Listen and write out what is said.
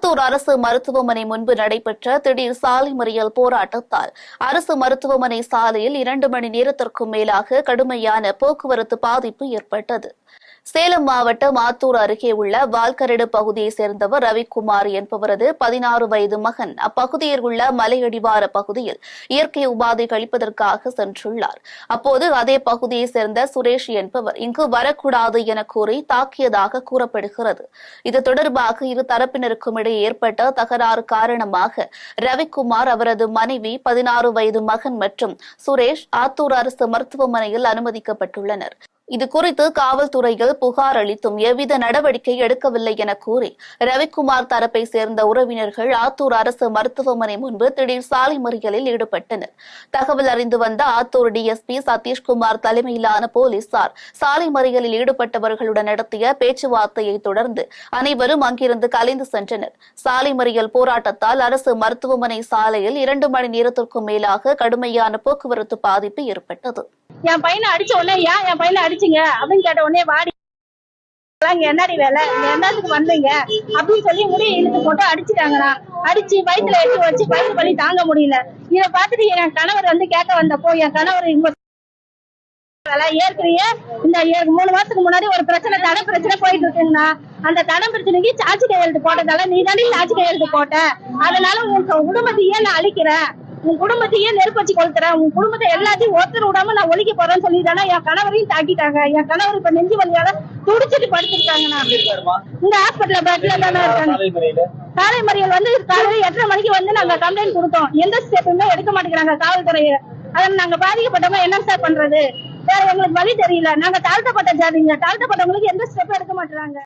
ஆத்தூர் அரசு மருத்துவமனை முன்பு நடைபெற்ற திடீர் சாலை மறியல் போராட்டத்தால் அரசு மருத்துவமனை சாலையில் 2 மணி நேரத்திற்கும் மேலாக கடுமையான போக்குவரத்து பாதிப்பு ஏற்பட்டது. சேலம் மாவட்டம் ஆத்தூர் அருகே உள்ள வால்கரடு பகுதியைச் சேர்ந்தவர் ரவிக்குமார் என்பவரது 16 வயது மகன் அப்பகுதியில் உள்ள மலையடிவார பகுதியில் இயற்கை உபாதை கழிப்பதற்காக சென்றுள்ளார். அப்போது அதே பகுதியைச் சேர்ந்த சுரேஷ் என்பவர் இங்கு வரக்கூடாது என கூறி தாக்கியதாக கூறப்படுகிறது. இது தொடர்பாக இரு தரப்பினருக்கும் இடையே ஏற்பட்ட தகராறு காரணமாக ரவிக்குமார், அவரது மனைவி, 16 வயது மகன் மற்றும் சுரேஷ் ஆத்தூர் அரசு மருத்துவமனையில் அனுமதிக்கப்பட்டுள்ளனர். இதுகுறித்து காவல்துறையில் புகார் அளித்தும் எவ்வித நடவடிக்கை எடுக்கவில்லை என கூறி ரவிக்குமார் தரப்பை சேர்ந்த உறவினர்கள் ஆத்தூர் அரசு மருத்துவமனை முன்பு திடீர் சாலை மறியலில் ஈடுபட்டனர். தகவல் அறிந்து வந்த ஆத்தூர் டிஎஸ்பி சதீஷ்குமார் தலைமையிலான போலீசார் சாலை மறியலில் ஈடுபட்டவர்களுடன் நடத்திய பேச்சுவார்த்தையை தொடர்ந்து அனைவரும் அங்கிருந்து கலைந்து சென்றனர். சாலை மறியல் போராட்டத்தால் அரசு மருத்துவமனை சாலையில் 2 மணி நேரத்திற்கும் மேலாக கடுமையான போக்குவரத்து பாதிப்பு ஏற்பட்டது. என் பையனை அடிச்ச உடனே ஏன் என் பையனை அடிச்சிங்க அப்படின்னு கேட்ட உடனே வாடி என்னடி வேலை, என்னத்துக்கு வந்தீங்க அப்படின்னு சொல்லி முடிய இழுத்து போட்டு அடிச்சுட்டாங்கண்ணா. அடிச்சு வயிற்றுல எடுத்து வச்சு வயிற்று வலி தாங்க முடியல. இதை பார்த்துட்டு என் கணவர் கேட்க வந்தப்போ என் கணவர் ஏற்கனவே இந்த 3 மாசத்துக்கு முன்னாடி ஒரு பிரச்சனை, தடை பிரச்சனை போயிட்டு இருக்குங்கண்ணா. அந்த தடை பிரச்சனைக்கு சாட்சி கையெழுத்து போட்டதால நீ தானே சாட்சி கையெழுத்து போட்ட, அதனால உன் குடும்பத்தையே நான் அழிக்கிறேன், உன் குடும்பத்தையே நெருப்பச்சு கொளுத்துறேன், உன் குடும்பத்தை எல்லாத்தையும் ஒருத்தர் விடாம நான் ஒழிக்க போறேன்னு சொல்லிட்டானா என் கணவரையும் தாக்கிட்டாங்க. என் கணவர் இப்ப நெஞ்சு வலியால துடிச்சிட்டு படுத்திருக்காங்கண்ணா. இந்த ஹாஸ்பிட்டல்ல பெட்ல தானே இருக்காங்க. சாலை மறியல் காலையில 8:30 மணிக்கு நாங்க கம்ப்ளைண்ட் கொடுத்தோம். எந்த ஸ்டெப்புமே எடுக்க மாட்டேங்கிறாங்க காவல்துறையை. அதை நாங்க பாதிக்கப்பட்டவங்க என்ன சார் பண்றது? வேற எங்களுக்கு வழி தெரியல. நாங்க தாழ்த்தப்பட்ட ஜாதிங்க, தாழ்த்தப்பட்டவங்களுக்கு எந்த ஸ்டெப்பும் எடுக்க மாட்டேறாங்க.